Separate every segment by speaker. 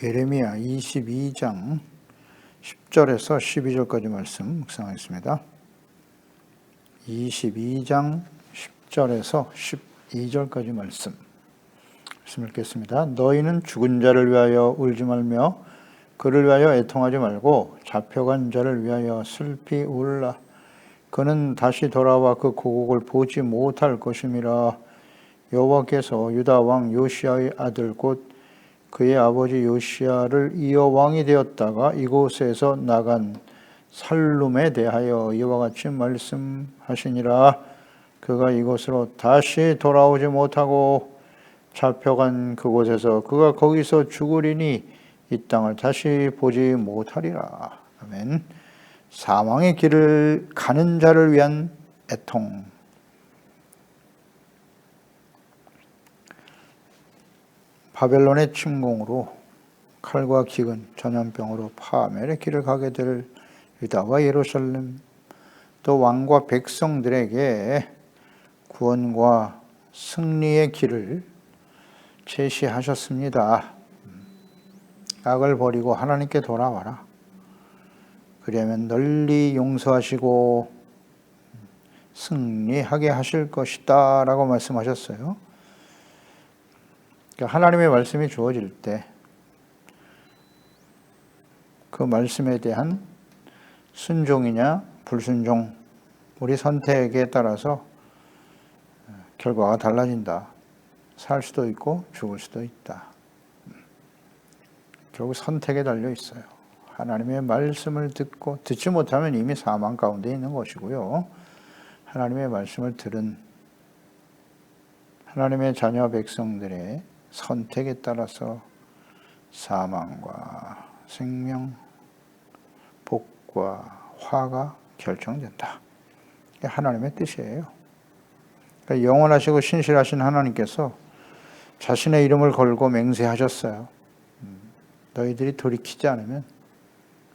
Speaker 1: 예레미야 22장 10절에서 12절까지 말씀 묵상하겠습니다. 22장 10절에서 12절까지 말씀 읽겠습니다. 너희는 죽은 자를 위하여 울지 말며 그를 위하여 애통하지 말고 잡혀간 자를 위하여 슬피 울라. 그는 다시 돌아와 그 고국을 보지 못할 것임이라. 여호와께서 유다 왕 요시야의 아들 곧 그의 아버지 요시야를 이어 왕이 되었다가 이곳에서 나간 살룸에 대하여 이와 같이 말씀하시니라. 그가 이곳으로 다시 돌아오지 못하고 잡혀간 그곳에서 그가 거기서 죽으리니 이 땅을 다시 보지 못하리라. 아멘. 사망의 길을 가는 자를 위한 애통. 바벨론의 침공으로 칼과 기근, 전염병으로 파멸의 길을 가게 될 유다와 예루살렘, 또 왕과 백성들에게 구원과 승리의 길을 제시하셨습니다. 악을 버리고 하나님께 돌아와라. 그러면 널리 용서하시고 승리하게 하실 것이다 라고 말씀하셨어요. 하나님의 말씀이 주어질 때 그 말씀에 대한 순종이냐 불순종, 우리 선택에 따라서 결과가 달라진다. 살 수도 있고 죽을 수도 있다. 결국 선택에 달려 있어요. 하나님의 말씀을 듣지 못하면 이미 사망 가운데 있는 것이고요. 하나님의 말씀을 들은 하나님의 자녀 백성들의 선택에 따라서 사망과 생명, 복과 화가 결정된다. 이게 하나님의 뜻이에요. 그러니까 영원하시고 신실하신 하나님께서 자신의 이름을 걸고 맹세하셨어요. 너희들이 돌이키지 않으면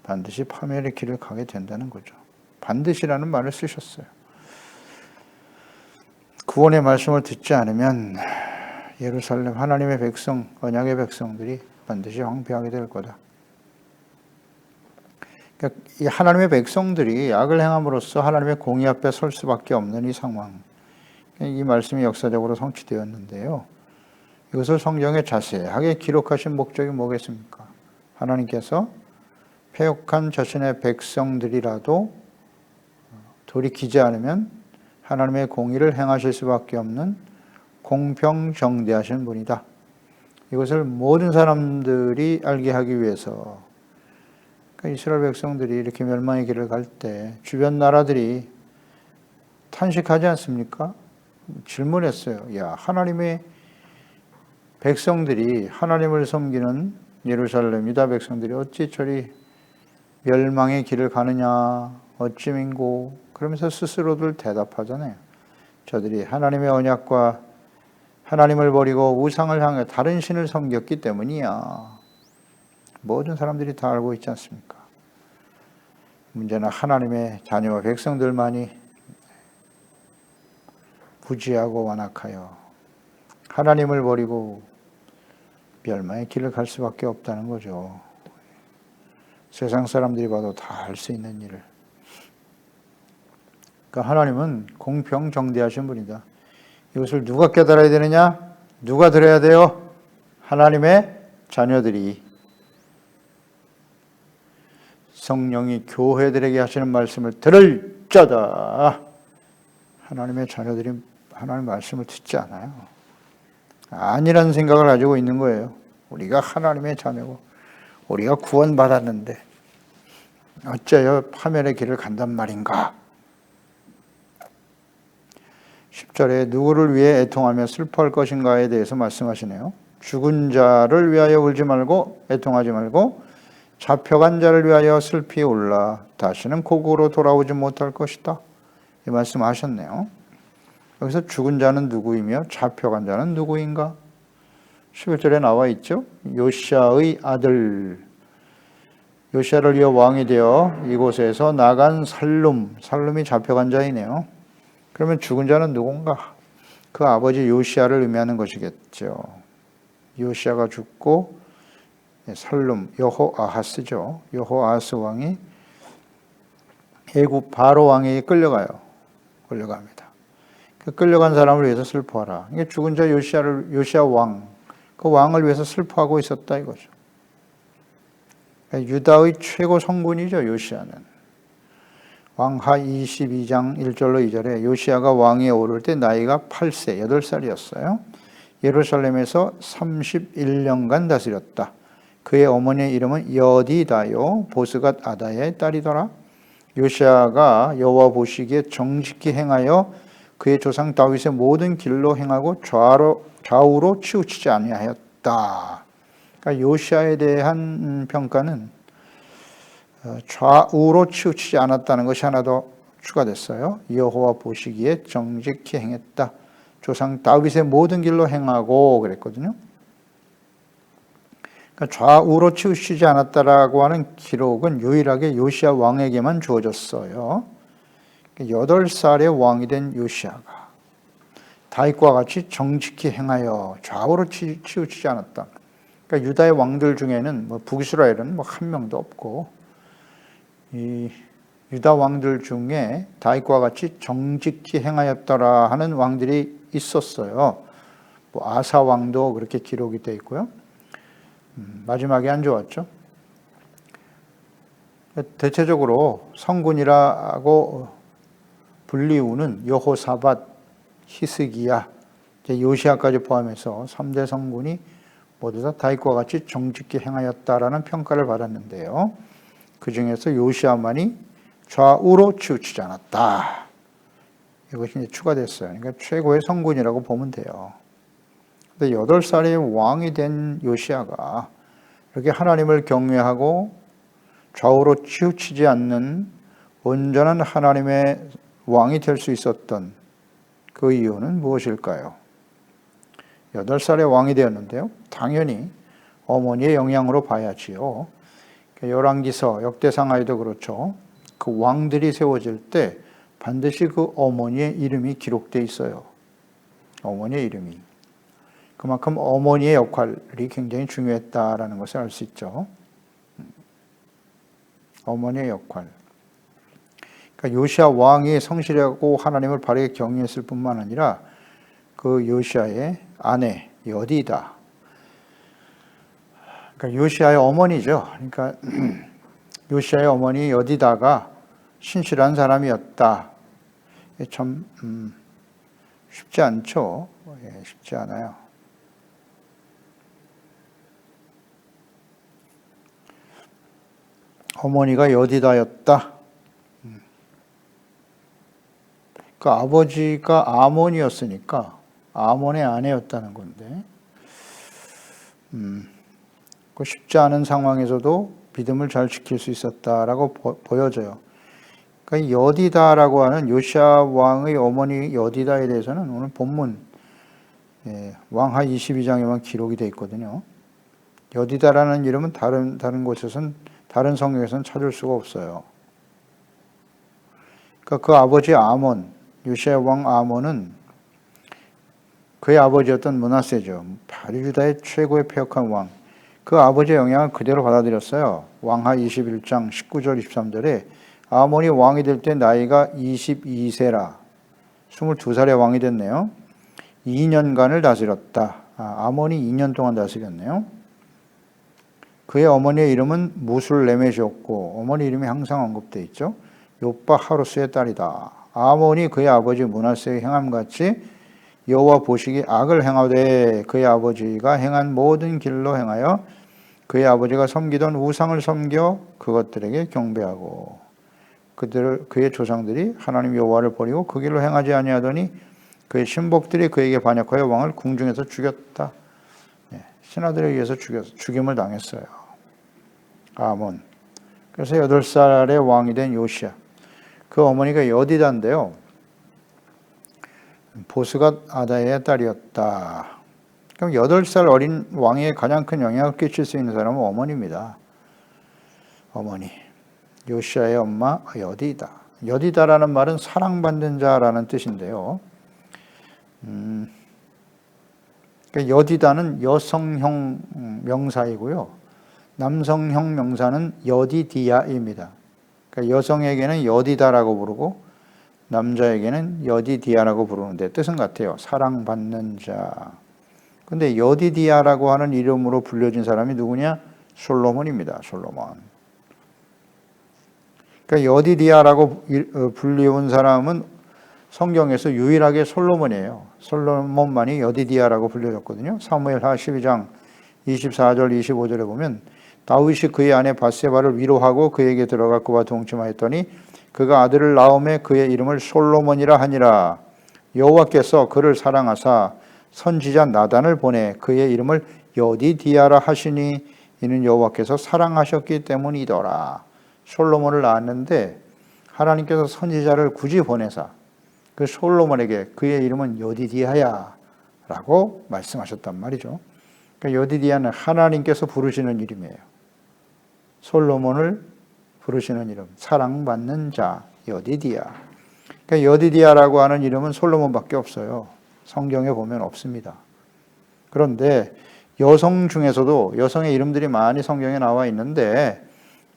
Speaker 1: 반드시 파멸의 길을 가게 된다는 거죠. 반드시라는 말을 쓰셨어요. 구원의 말씀을 듣지 않으면 예루살렘 하나님의 백성, 언약의 백성들이 반드시 황폐하게 될 거다. 그러니까 이 하나님의 백성들이 악을 행함으로써 하나님의 공의 앞에 설 수밖에 없는 이 상황. 이 말씀이 역사적으로 성취되었는데요. 이것을 성경에 자세하게 기록하신 목적이 뭐겠습니까? 하나님께서 패역한 자신의 백성들이라도 돌이키지 않으면 하나님의 공의를 행하실 수밖에 없는 공평정대하신 분이다. 이것을 모든 사람들이 알게 하기 위해서, 그러니까 이스라엘 백성들이 이렇게 멸망의 길을 갈 때 주변 나라들이 탄식하지 않습니까? 질문했어요. 야, 하나님의 백성들이 하나님을 섬기는 예루살렘 유다 백성들이 어찌 저리 멸망의 길을 가느냐, 어찌민고, 그러면서 스스로들 대답하잖아요. 저들이 하나님의 언약과 하나님을 버리고 우상을 향해 다른 신을 섬겼기 때문이야. 모든 사람들이 다 알고 있지 않습니까? 문제는 하나님의 자녀와 백성들만이 부지하고 완악하여 하나님을 버리고 멸망의 길을 갈 수밖에 없다는 거죠. 세상 사람들이 봐도 다 할 수 있는 일을. 그러니까 하나님은 공평정대하신 분이다. 이것을 누가 깨달아야 되느냐? 누가 들어야 돼요? 하나님의 자녀들이. 성령이 교회들에게 하시는 말씀을 들을 자다. 하나님의 자녀들이 하나님의 말씀을 듣지 않아요. 아니라는 생각을 가지고 있는 거예요. 우리가 하나님의 자녀고 우리가 구원받았는데 어째요 파멸의 길을 간단 말인가? 10절에 누구를 위해 애통하며 슬퍼할 것인가에 대해서 말씀하시네요. 죽은 자를 위하여 울지 말고 애통하지 말고 잡혀간 자를 위하여 슬피 울라. 다시는 고국으로 돌아오지 못할 것이다. 이 말씀하셨네요. 여기서 죽은 자는 누구이며 잡혀간 자는 누구인가? 11절에 나와 있죠. 요시야의 아들, 요시야를 이어 왕이 되어 이곳에서 나간 살룸이 잡혀간 자이네요. 그러면 죽은 자는 누군가? 그 아버지 요시야를 의미하는 것이겠죠. 요시야가 죽고 살룸, 여호아하스죠. 여호아하스 왕이 애굽 바로 왕에게 끌려갑니다. 그 끌려간 사람을 위해서 슬퍼하라. 이게 죽은 자 요시야 왕, 그 왕을 위해서 슬퍼하고 있었다 이거죠. 그러니까 유다의 최고 성군이죠, 요시야는. 왕하 22장 1절로 2절에 요시야가 왕위에 오를 때 나이가 8세, 8살이었어요. 예루살렘에서 31년간 다스렸다. 그의 어머니의 이름은 여디다요, 보스갓 아다의 딸이더라. 요시야가 여호와 보시기에 정직히 행하여 그의 조상 다윗의 모든 길로 행하고 좌우로 치우치지 아니하였다. 그러니까 요시야에 대한 평가는 좌우로 치우치지 않았다는 것이 하나 더 추가됐어요. 여호와 보시기에 정직히 행했다. 조상 다윗의 모든 길로 행하고 그랬거든요. 그러니까 좌우로 치우치지 않았다라고 하는 기록은 유일하게 요시야 왕에게만 주어졌어요. 8살의 왕이 된 요시야가 다윗과 같이 정직히 행하여 좌우로 치우치지 않았다. 그러니까 유다의 왕들 중에는 북이스라엘은 한 명도 없고, 이 유다 왕들 중에 다윗과 같이 정직히 행하였더라 하는 왕들이 있었어요. 아사 왕도 그렇게 기록이 되어 있고요. 마지막에 안 좋았죠. 대체적으로 성군이라고 불리우는 여호사밧, 히스기야, 요시야까지 포함해서 3대 성군이 모두 다 다윗과 같이 정직히 행하였다라는 평가를 받았는데요. 그 중에서 요시야만이 좌우로 치우치지 않았다. 이것이 이제 추가됐어요. 그러니까 최고의 성군이라고 보면 돼요. 근데 8살의 왕이 된 요시야가 이렇게 하나님을 경외하고 좌우로 치우치지 않는 온전한 하나님의 왕이 될 수 있었던 그 이유는 무엇일까요? 8살의 왕이 되었는데요. 당연히 어머니의 영향으로 봐야지요. 열왕기서, 역대상하에도 그렇죠. 그 왕들이 세워질 때 반드시 그 어머니의 이름이 기록되어 있어요. 어머니의 이름이. 그만큼 어머니의 역할이 굉장히 중요했다라는 것을 알 수 있죠. 어머니의 역할. 그러니까 요시야 왕이 성실하고 하나님을 바르게 경외했을 뿐만 아니라 그 요시야의 아내 여디다. 그러니까 요시야의 어머니죠. 그러니까 요시야의 어머니 여디다가 신실한 사람이었다. 참 쉽지 않죠. 쉽지 않아요. 어머니가 여디다였다. 그 아버지가 아몬이었으니까 아몬의 아내였다는 건데, 그 쉽지 않은 상황에서도 믿음을 잘 지킬 수 있었다라고 보여져요. 그러니까 여디다라고 하는 요시야 왕의 어머니 여디다에 대해서는 오늘 본문 왕하 22장에만 기록이 되어 있거든요. 여디다라는 이름은 다른 곳에서는, 다른 성경에서는 찾을 수가 없어요. 그러니까 그 아버지 아몬, 요시야 왕 아몬은 그의 아버지였던 므낫세죠. 바로 유다의 최고의 패역한 왕. 그 아버지의 영향을 그대로 받아들였어요. 왕하 21장 19절 23절에 아몬이 왕이 될 때 나이가 22세라. 22살에 왕이 됐네요. 2년간을 다스렸다. 아몬이 2년 동안 다스렸네요. 그의 어머니의 이름은 무술레мет이었고, 어머니 이름이 항상 언급되어 있죠. 요빠 하루스의 딸이다. 아몬이 그의 아버지 므낫세의 행함같이 여호와 보시기 악을 행하되 그의 아버지가 행한 모든 길로 행하여 그의 아버지가 섬기던 우상을 섬겨 그것들에게 경배하고 그의 조상들이 하나님 여호와를 버리고 그 길로 행하지 아니하더니 그의 신복들이 그에게 반역하여 왕을 궁중에서 죽였다. 신하들에 의해서 죽임을 당했어요. 아몬. 그래서 8살의 왕이 된 요시야. 그 어머니가 여디다인데요. 보스갓 아다의 딸이었다. 그럼 8살 어린 왕에게 가장 큰 영향을 끼칠 수 있는 사람은 어머니입니다. 어머니. 요시야의 엄마 여디다. 여디다라는 말은 사랑받는 자라는 뜻인데요. 그러니까 여디다는 여성형 명사이고요. 남성형 명사는 여디디아입니다. 그러니까 여성에게는 여디다라고 부르고 남자에게는 여디디아라고 부르는데 뜻은 같아요. 사랑받는 자. 근데 여디디아라고 하는 이름으로 불려진 사람이 누구냐? 솔로몬입니다. 솔로몬. 그러니까 여디디아라고 불리운 사람은 성경에서 유일하게 솔로몬이에요. 솔로몬만이 여디디아라고 불려졌거든요. 사무엘하 12장 24절 25절에 보면 다윗이 그의 아내 밧세바를 위로하고 그에게 들어가 그와 동침하였더니 그가 아들을 낳음에 그의 이름을 솔로몬이라 하니라. 여호와께서 그를 사랑하사 선지자 나단을 보내 그의 이름을 여디디아라 하시니 이는 여호와께서 사랑하셨기 때문이더라. 솔로몬을 낳았는데 하나님께서 선지자를 굳이 보내사 그 솔로몬에게 그의 이름은 여디디아야 라고 말씀하셨단 말이죠. 그러니까 여디디아는 하나님께서 부르시는 이름이에요. 솔로몬을 부르시는 이름, 사랑받는 자, 여디디아. 그러니까 여디디아라고 하는 이름은 솔로몬밖에 없어요. 성경에 보면 없습니다. 그런데 여성 중에서도 여성의 이름들이 많이 성경에 나와 있는데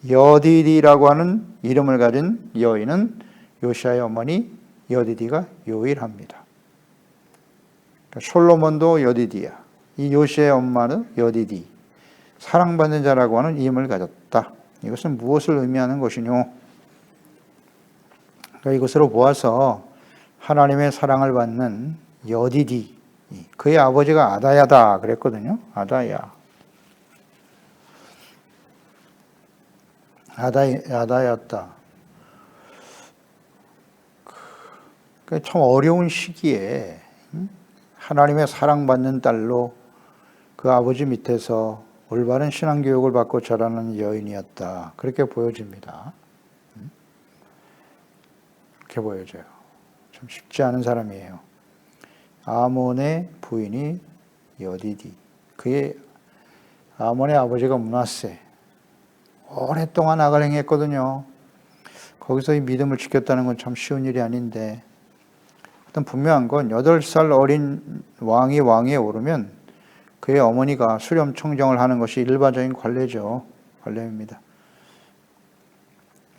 Speaker 1: 여디디라고 하는 이름을 가진 여인은 요시아의 어머니 여디디가 유일합니다. 그러니까 솔로몬도 여디디야. 이 요시아의 엄마는 여디디. 사랑받는 자라고 하는 이름을 가졌다. 이것은 무엇을 의미하는 것이뇨? 그러니까 이것으로 보아서 하나님의 사랑을 받는 여디디. 그의 아버지가 아다야다 그랬거든요. 아다야. 아다야였다. 참 어려운 시기에 하나님의 사랑받는 딸로 그 아버지 밑에서 올바른 신앙교육을 받고 자라는 여인이었다. 그렇게 보여집니다. 그렇게 보여져요. 좀 쉽지 않은 사람이에요. 아몬의 부인이 여디디. 그의 아몬의 아버지가 므낫세. 오랫동안 악을 행했거든요. 거기서 이 믿음을 지켰다는 건 참 쉬운 일이 아닌데 일단 분명한 건 8살 어린 왕이 왕위에 오르면 그의 어머니가 수렴 청정을 하는 것이 일반적인 관례죠. 관례입니다.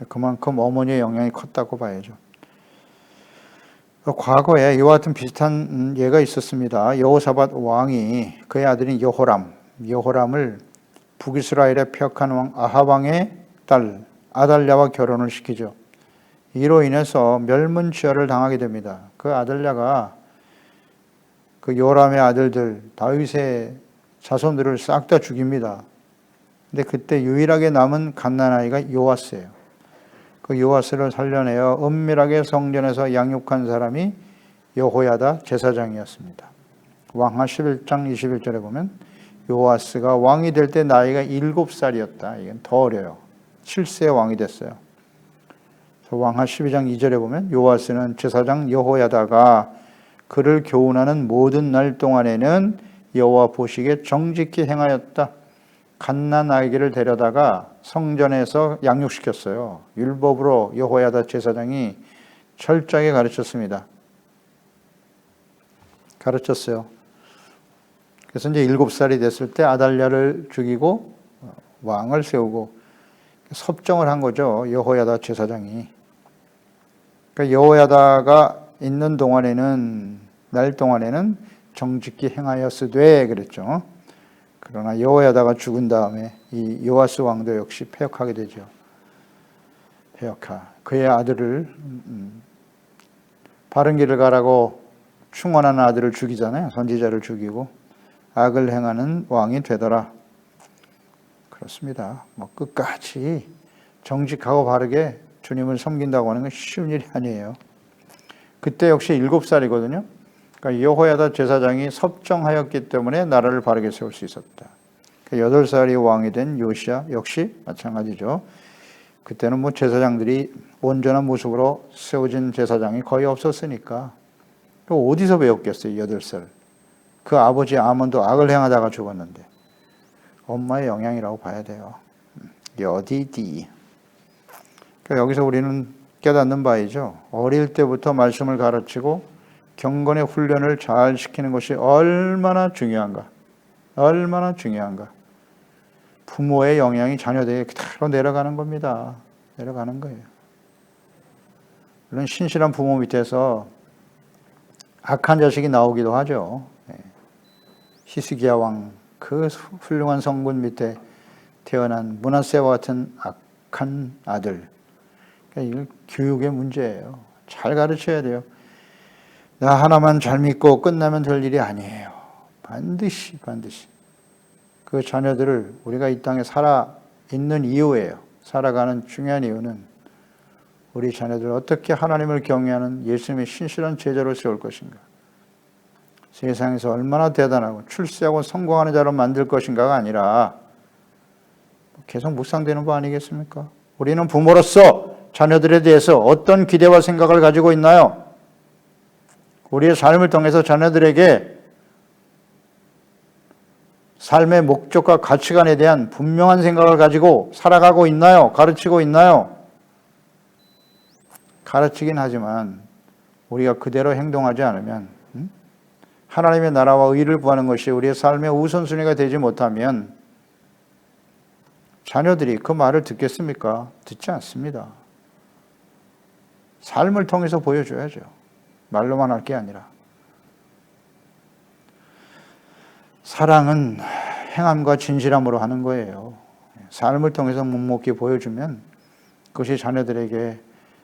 Speaker 1: 그만큼 어머니의 영향이 컸다고 봐야죠. 과거에 이와 같은 비슷한 예가 있었습니다. 여호사밧 왕이 그의 아들인 여호람을 북이스라엘의 폐역한 왕 아합 왕의 딸 아달랴와 결혼을 시키죠. 이로 인해서 멸문지화를 당하게 됩니다. 그 아달랴가 그 요람의 아들들 다윗의 자손들을 싹 다 죽입니다. 근데 그때 유일하게 남은 갓난아이가 요아스예요. 그 요아스를 살려내어 은밀하게 성전에서 양육한 사람이 여호야다 제사장이었습니다. 왕하 11장 21절에 보면 요아스가 왕이 될 때 나이가 7살이었다. 이건 더 어려요. 7세에 왕이 됐어요. 왕하 12장 2절에 보면 요아스는 제사장 여호야다가 그를 교훈하는 모든 날 동안에는 여호와 보시기에 정직히 행하였다. 갓난아기를 데려다가 성전에서 양육시켰어요. 율법으로 여호야다 제사장이 철저하게 가르쳤습니다. 가르쳤어요. 그래서 이제 7살이 됐을 때 아달랴를 죽이고 왕을 세우고 섭정을 한 거죠. 여호야다 제사장이. 그러니까 여호야다가 있는 동안에는 날 동안에는 정직히 행하였으되 그랬죠. 그러나 여호야다가 죽은 다음에 이 요아스 왕도 역시 패역하게 되죠. 패역하. 그의 아들을 바른 길을 가라고 충원하는 아들을 죽이잖아요. 선지자를 죽이고 악을 행하는 왕이 되더라. 그렇습니다. 뭐 끝까지 정직하고 바르게 주님을 섬긴다고 하는 건 쉬운 일이 아니에요. 그때 역시 7살이거든요. 그러니까 여호야다 제사장이 섭정하였기 때문에 나라를 바르게 세울 수 있었다. 8살이 왕이 된 요시야 역시 마찬가지죠. 그때는 뭐 제사장들이 온전한 모습으로 세워진 제사장이 거의 없었으니까 어디서 배웠겠어요. 8살. 그 아버지 아몬도 악을 행하다가 죽었는데 엄마의 영향이라고 봐야 돼요. 여디디. 그러니까 여기서 우리는 깨닫는 바이죠. 어릴 때부터 말씀을 가르치고 경건의 훈련을 잘 시키는 것이 얼마나 중요한가. 얼마나 중요한가. 부모의 영향이 자녀들에게 그대로 내려가는 겁니다. 내려가는 거예요. 물론 신실한 부모 밑에서 악한 자식이 나오기도 하죠. 히스기야 왕, 그 훌륭한 성군 밑에 태어난 므낫세와 같은 악한 아들. 그러니까 이건 교육의 문제예요. 잘 가르쳐야 돼요. 나 하나만 잘 믿고 끝나면 될 일이 아니에요. 반드시 그 자녀들을 우리가 이 땅에 살아 있는 이유예요. 살아가는 중요한 이유는 우리 자녀들을 어떻게 하나님을 경외하는 예수님의 신실한 제자로 세울 것인가, 세상에서 얼마나 대단하고 출세하고 성공하는 자로 만들 것인가가 아니라 계속 묵상되는 거 아니겠습니까? 우리는 부모로서 자녀들에 대해서 어떤 기대와 생각을 가지고 있나요? 우리의 삶을 통해서 자녀들에게 삶의 목적과 가치관에 대한 분명한 생각을 가지고 살아가고 있나요? 가르치고 있나요? 가르치긴 하지만 우리가 그대로 행동하지 않으면, 하나님의 나라와 의를 구하는 것이 우리의 삶의 우선순위가 되지 못하면 자녀들이 그 말을 듣겠습니까? 듣지 않습니다. 삶을 통해서 보여줘야죠. 말로만 할 게 아니라. 사랑은 행함과 진실함으로 하는 거예요. 삶을 통해서 묵묵히 보여주면 그것이 자녀들에게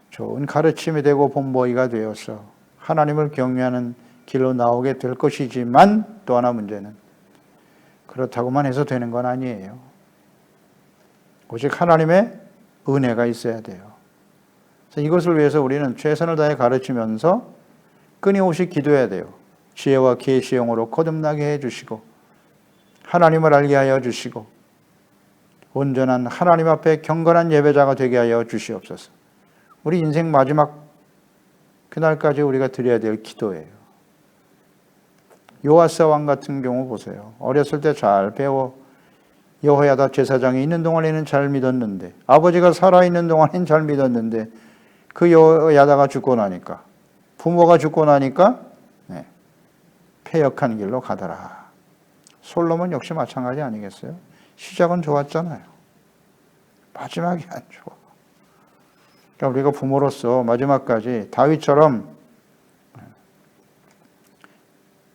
Speaker 1: 좋은 가르침이 되고 본보기가 되어서 하나님을 경외하는 길로 나오게 될 것이지만, 또 하나 문제는 그렇다고만 해서 되는 건 아니에요. 오직 하나님의 은혜가 있어야 돼요. 그래서 이것을 위해서 우리는 최선을 다해 가르치면서 끊임없이 기도해야 돼요. 지혜와 계시의 영으로 거듭나게 해주시고 하나님을 알게 하여 주시고 온전한 하나님 앞에 경건한 예배자가 되게 하여 주시옵소서. 우리 인생 마지막 그날까지 우리가 드려야 될 기도예요. 요아스 왕 같은 경우 보세요. 어렸을 때 잘 배워 여호야다 제사장이 있는 동안에는 잘 믿었는데, 아버지가 살아있는 동안에는 잘 믿었는데, 그 여호야다가 죽고 나니까, 부모가 죽고 나니까 패역한 길로 가더라. 솔로몬 역시 마찬가지 아니겠어요? 시작은 좋았잖아요. 마지막이 안 좋아. 그러니까 우리가 부모로서 마지막까지 다윗처럼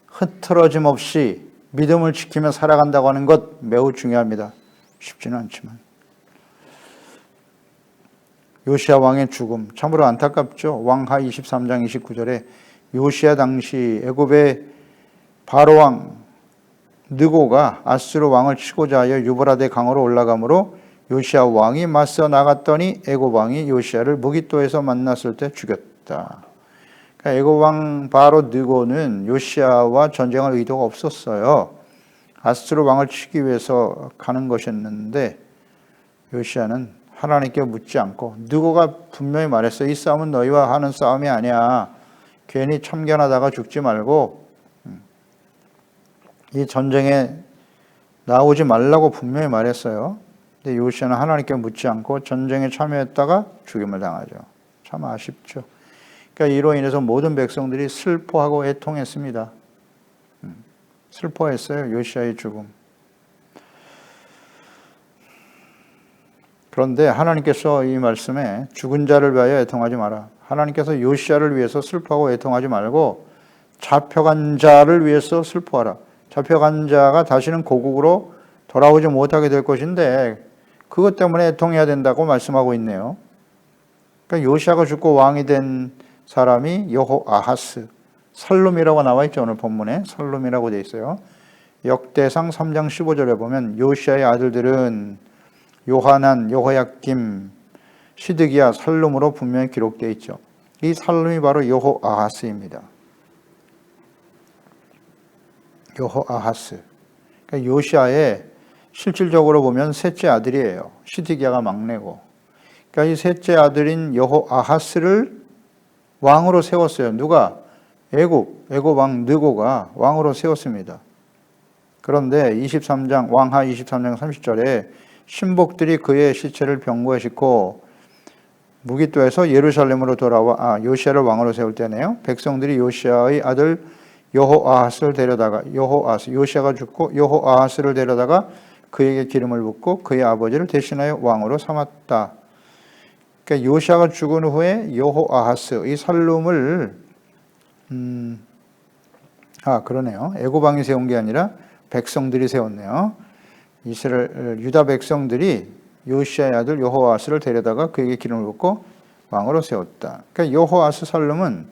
Speaker 1: 흐트러짐 없이 믿음을 지키며 살아간다고 하는 것 매우 중요합니다. 쉽지는 않지만. 요시야 왕의 죽음 참으로 안타깝죠. 왕하 23장 29절에 요시야 당시 애굽의 바로 왕 느고가 아수르 왕을 치고자 하여 유브라데 강으로 올라가므로 요시야 왕이 맞서 나갔더니 애굽 왕이 요시야를 무깃도에서 만났을 때 죽였다. 그러니까 애굽 왕 바로 느고는 요시야와 전쟁할 의도가 없었어요. 아수르 왕을 치기 위해서 가는 것이었는데 요시야는 하나님께 묻지 않고, 느고가 분명히 말했어요. 이 싸움은 너희와 하는 싸움이 아니야. 괜히 참견하다가 죽지 말고 이 전쟁에 나오지 말라고 분명히 말했어요. 근데 요시야는 하나님께 묻지 않고 전쟁에 참여했다가 죽임을 당하죠. 참 아쉽죠. 그러니까 이로 인해서 모든 백성들이 슬퍼하고 애통했습니다. 슬퍼했어요. 요시야의 죽음. 그런데 하나님께서 이 말씀에 죽은 자를 위하여 애통하지 마라. 하나님께서 요시야를 위해서 슬퍼하고 애통하지 말고 잡혀간 자를 위해서 슬퍼하라. 잡혀간 자가 다시는 고국으로 돌아오지 못하게 될 것인데 그것 때문에 애통해야 된다고 말씀하고 있네요. 그러니까 요시야가 죽고 왕이 된 사람이 여호아하스, 살룸이라고 나와 있죠. 오늘 본문에 살룸이라고 되어 있어요. 역대상 3장 15절에 보면 요시야의 아들들은 요하난, 여호야김, 시드기야, 살룸으로 분명히 기록되어 있죠. 이 살룸이 바로 여호아하스입니다. 여호아하스. 그러니까 요시야의 실질적으로 보면 셋째 아들이에요. 시드기야가 막내고. 그러니까 이 셋째 아들인 여호아하스를 왕으로 세웠어요. 누가? 애굽 왕 느고가 왕으로 세웠습니다. 그런데 23장 왕하 23장 30절에 신복들이 그의 시체를 병거에 싣고 무깃도에서 예루살렘으로 돌아와 요시야를 왕으로 세울 때네요. 백성들이 요시야의 아들 여호아하스를 데려다가 요시야가 죽고 여호아하스를 데려다가 그에게 기름을 붓고 그의 아버지를 대신하여 왕으로 삼았다. 그러니까 요시아가 죽은 후에 여호아하스 이 살룸을 그러네요. 애굽 왕이 세운 게 아니라 백성들이 세웠네요. 이스라엘 유다 백성들이 요시아의 아들 여호아하스를 데려다가 그에게 기름을 붓고 왕으로 세웠다. 그러니까 여호아하스 살룸은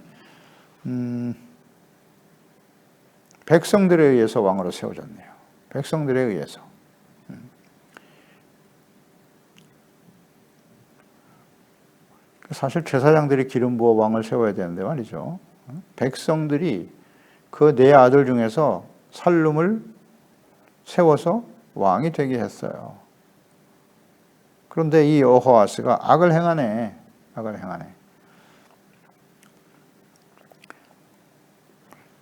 Speaker 1: 백성들에 의해서 왕으로 세워졌네요. 백성들에 의해서. 사실 제사장들이 기름 부어 왕을 세워야 되는데 말이죠. 백성들이 그 네 아들 중에서 살룸을 세워서 왕이 되게 했어요. 그런데 이 여호아스가 악을 행하네. 악을 행하네.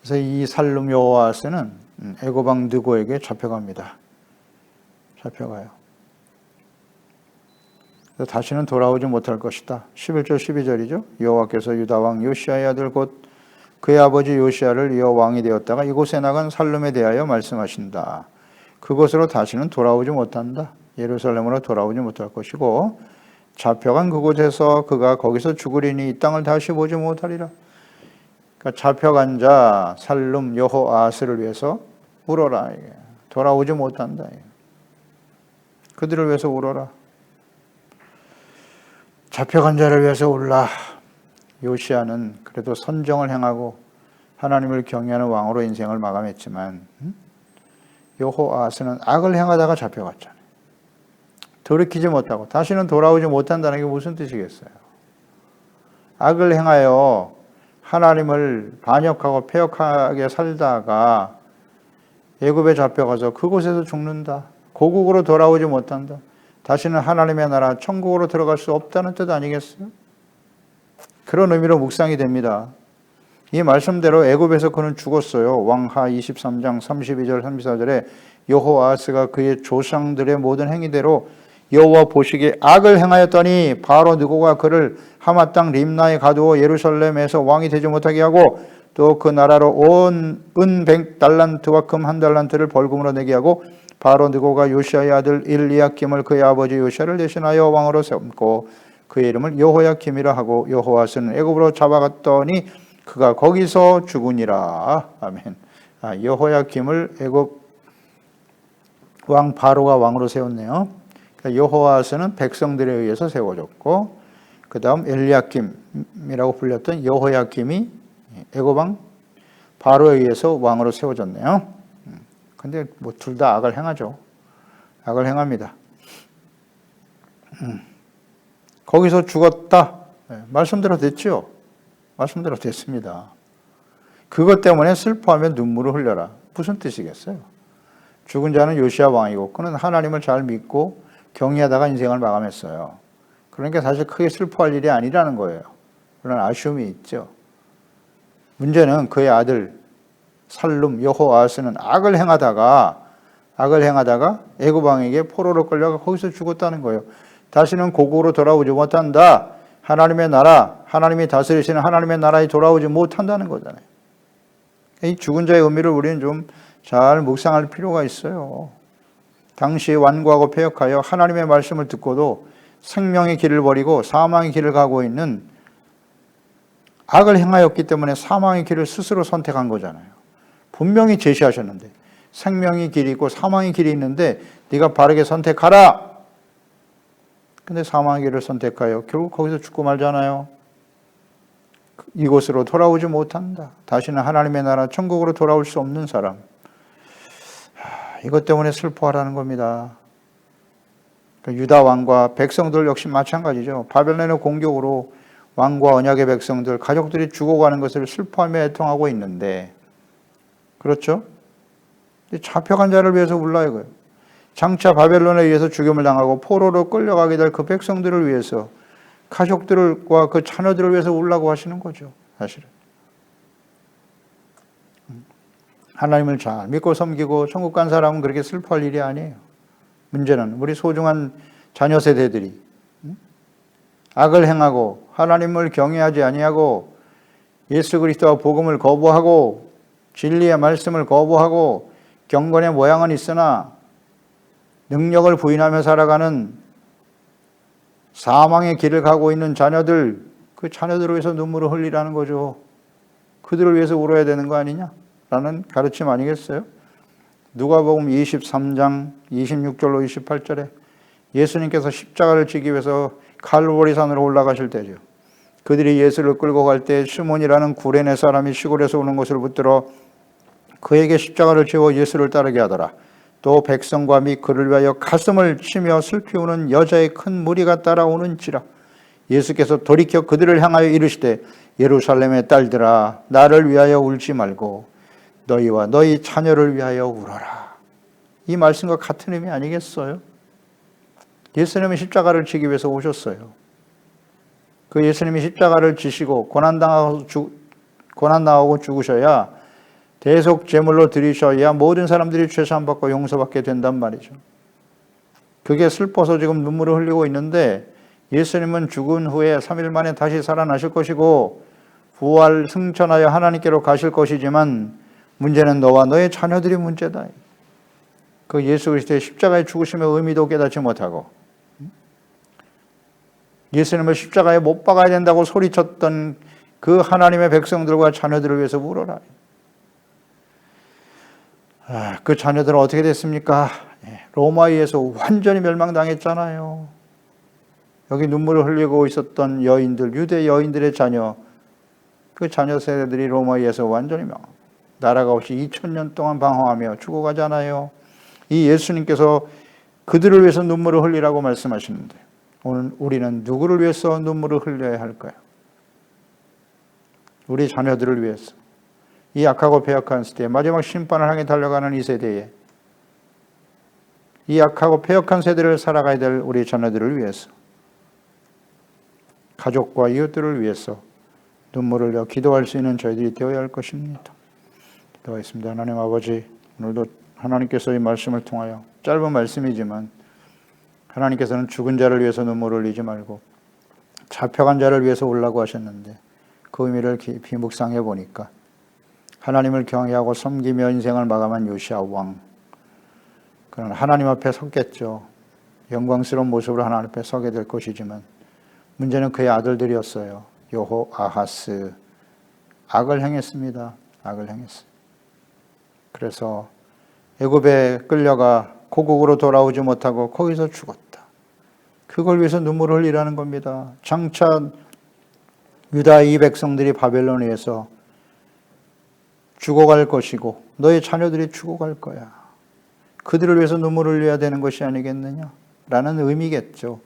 Speaker 1: 그래서 이 살룸 여호아스는 애굽 왕 느고에게 잡혀갑니다. 잡혀가요. 다시는 돌아오지 못할 것이다. 11절 12절이죠. 여호와께서 유다 왕 요시아의 아들 곧 그의 아버지 요시아를 이어 왕이 되었다가 이곳에 나간 살룸에 대하여 말씀하신다. 그곳으로 다시는 돌아오지 못한다. 예루살렘으로 돌아오지 못할 것이고 잡혀간 그곳에서 그가 거기서 죽으리니 이 땅을 다시 보지 못하리라. 그러니까 잡혀간 자 살룸 여호아스를 위해서 울어라. 돌아오지 못한다. 그들을 위해서 울어라. 잡혀간 자를 위해서 울라. 요시아는 그래도 선정을 행하고 하나님을 경외하는 왕으로 인생을 마감했지만 여호아스는 악을 행하다가 잡혀갔잖아요. 돌이키지 못하고 다시는 돌아오지 못한다는 게 무슨 뜻이겠어요? 악을 행하여 하나님을 반역하고 패역하게 살다가 애굽에 잡혀가서 그곳에서 죽는다. 고국으로 돌아오지 못한다. 다시는 하나님의 나라 천국으로 들어갈 수 없다는 뜻 아니겠어요? 그런 의미로 묵상이 됩니다. 이 말씀대로 애굽에서 그는 죽었어요. 왕하 23장 32절 34절에 여호아스가 그의 조상들의 모든 행위대로 여호와 보시기에 악을 행하였더니 바로 느고가 그를 하마 땅 림나에 가두어 예루살렘에서 왕이 되지 못하게 하고 또 그 나라로 온 은 100달란트와 금 1달란트를 벌금으로 내게 하고 바로 느고가 요시아의 아들 일리야김을 그의 아버지 요시아를 대신하여 왕으로 삼고 그의 이름을 여호야김이라 하고 여호아스는 애굽으로 잡아갔더니 그가 거기서 죽으니라. 아멘. 여호야김을 애굽 왕 바로가 왕으로 세웠네요. 그러니까 여호아스는 백성들에 의해서 세워졌고 그 다음 엘리야김이라고 불렸던 여호야김이 애굽 왕 바로에 의해서 왕으로 세워졌네요. 근데 뭐 둘 다 악을 행하죠. 악을 행합니다. 거기서 죽었다. 말씀대로 됐죠. 말씀대로 됐습니다. 그것 때문에 슬퍼하며 눈물을 흘려라. 무슨 뜻이겠어요? 죽은 자는 요시아 왕이고 그는 하나님을 잘 믿고 경외하다가 인생을 마감했어요. 그러니까 사실 크게 슬퍼할 일이 아니라는 거예요. 그런 아쉬움이 있죠. 문제는 그의 아들 살룸 여호아스는 악을 행하다가 애굽 왕에게 포로로 끌려가 거기서 죽었다는 거예요. 다시는 고국으로 돌아오지 못한다. 하나님의 나라, 하나님이 다스리시는 하나님의 나라에 돌아오지 못한다는 거잖아요. 이 죽은 자의 의미를 우리는 좀 잘 묵상할 필요가 있어요. 당시 완고하고 패역하여 하나님의 말씀을 듣고도 생명의 길을 버리고 사망의 길을 가고 있는 악을 행하였기 때문에 사망의 길을 스스로 선택한 거잖아요. 분명히 제시하셨는데 생명의 길이 있고 사망의 길이 있는데 네가 바르게 선택하라. 근데 사망의 길을 선택하여 결국 거기서 죽고 말잖아요. 이곳으로 돌아오지 못한다. 다시는 하나님의 나라 천국으로 돌아올 수 없는 사람. 이것 때문에 슬퍼하라는 겁니다. 유다 왕과 백성들 역시 마찬가지죠. 바벨론의 공격으로 왕과 언약의 백성들, 가족들이 죽어가는 것을 슬퍼하며 애통하고 있는데 그렇죠? 잡혀간 자를 위해서 울라 이거예요. 장차 바벨론에 의해서 죽임을 당하고 포로로 끌려가게 될 그 백성들을 위해서 가족들과 그 자녀들을 위해서 울라고 하시는 거죠. 사실은. 하나님을 잘 믿고 섬기고 천국 간 사람은 그렇게 슬퍼할 일이 아니에요. 문제는 우리 소중한 자녀 세대들이 악을 행하고 하나님을 경외하지 아니하고 예수 그리스도와 복음을 거부하고 진리의 말씀을 거부하고 경건의 모양은 있으나 능력을 부인하며 살아가는 사망의 길을 가고 있는 자녀들, 그 자녀들을 위해서 눈물을 흘리라는 거죠. 그들을 위해서 울어야 되는 거 아니냐라는 가르침 아니겠어요? 누가복음 23장 26절로 28절에 예수님께서 십자가를 지기 위해서 칼보리산으로 올라가실 때죠. 그들이 예수를 끌고 갈 때 시몬이라는 구레네 사람이 시골에서 오는 것을 붙들어 그에게 십자가를 지워 예수를 따르게 하더라. 또 백성과 및 그를 위하여 가슴을 치며 슬피 우는 여자의 큰 무리가 따라오는지라. 예수께서 돌이켜 그들을 향하여 이르시되 예루살렘의 딸들아 나를 위하여 울지 말고 너희와 너희 자녀를 위하여 울어라. 이 말씀과 같은 의미 아니겠어요? 예수님은 십자가를 지기 위해서 오셨어요. 그 예수님이 십자가를 지시고 고난당하고 죽으셔야 대속 제물로 드리셔야 모든 사람들이 죄사함받고 용서받게 된단 말이죠. 그게 슬퍼서 지금 눈물을 흘리고 있는데 예수님은 죽은 후에 3일 만에 다시 살아나실 것이고 부활 승천하여 하나님께로 가실 것이지만 문제는 너와 너의 자녀들이 문제다. 그 예수 그리스도의 십자가의 죽으심의 의미도 깨닫지 못하고 예수님을 십자가에 못 박아야 된다고 소리쳤던 그 하나님의 백성들과 자녀들을 위해서 울어라. 그 자녀들은 어떻게 됐습니까? 로마에 의해서 완전히 멸망당했잖아요. 여기 눈물을 흘리고 있었던 여인들, 유대 여인들의 자녀, 그 자녀 세대들이 로마에 의해서 완전히 나라가 없이 2000년 동안 방황하며 죽어가잖아요. 이 예수님께서 그들을 위해서 눈물을 흘리라고 말씀하시는데 오늘 우리는 누구를 위해서 눈물을 흘려야 할까요? 우리 자녀들을 위해서. 이 악하고 패역한 시대에 마지막 심판을 향해 달려가는 이 세대에 이 악하고 패역한 세대를 살아가야 될 우리 자녀들을 위해서 가족과 이웃들을 위해서 눈물을 흘려 기도할 수 있는 저희들이 되어야 할 것입니다. 기도하겠습니다. 하나님 아버지, 오늘도 하나님께서 이 말씀을 통하여 짧은 말씀이지만 하나님께서는 죽은 자를 위해서 눈물을 흘리지 말고 잡혀간 자를 위해서 울라고 하셨는데 그 의미를 깊이 묵상해 보니까 하나님을 경외하고 섬기며 인생을 마감한 요시야 왕, 그는 하나님 앞에 섰겠죠. 영광스러운 모습으로 하나님 앞에 서게 될 것이지만 문제는 그의 아들들이었어요. 여호 아하스, 악을 행했습니다. 악을 행했어요. 그래서 애굽에 끌려가 고국으로 돌아오지 못하고 거기서 죽었다. 그걸 위해서 눈물을 흘리라는 겁니다. 장차 유다 이 백성들이 바벨론에서 죽어갈 것이고 너의 자녀들이 죽어갈 거야. 그들을 위해서 눈물을 흘려야 되는 것이 아니겠느냐? 라는 의미겠죠.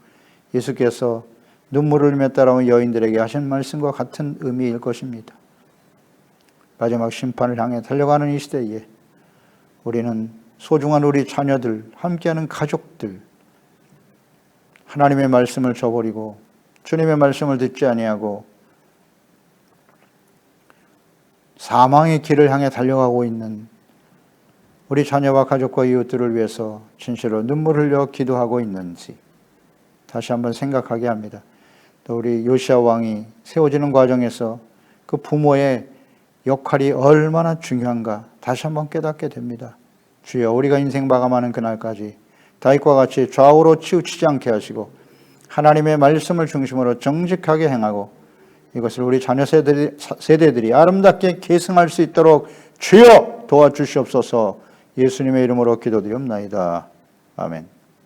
Speaker 1: 예수께서 눈물을 흘리며 따라온 여인들에게 하신 말씀과 같은 의미일 것입니다. 마지막 심판을 향해 달려가는 이 시대에 우리는 소중한 우리 자녀들, 함께하는 가족들, 하나님의 말씀을 저버리고 주님의 말씀을 듣지 아니하고 사망의 길을 향해 달려가고 있는 우리 자녀와 가족과 이웃들을 위해서 진실로 눈물을 흘려 기도하고 있는지 다시 한번 생각하게 합니다. 또 우리 요시야 왕이 세워지는 과정에서 그 부모의 역할이 얼마나 중요한가 다시 한번 깨닫게 됩니다. 주여, 우리가 인생 마감하는 그날까지 다윗과 같이 좌우로 치우치지 않게 하시고 하나님의 말씀을 중심으로 정직하게 행하고 이것을 우리 자녀 세대들이 아름답게 계승할 수 있도록 주여 도와주시옵소서. 예수님의 이름으로 기도드리옵나이다. 아멘.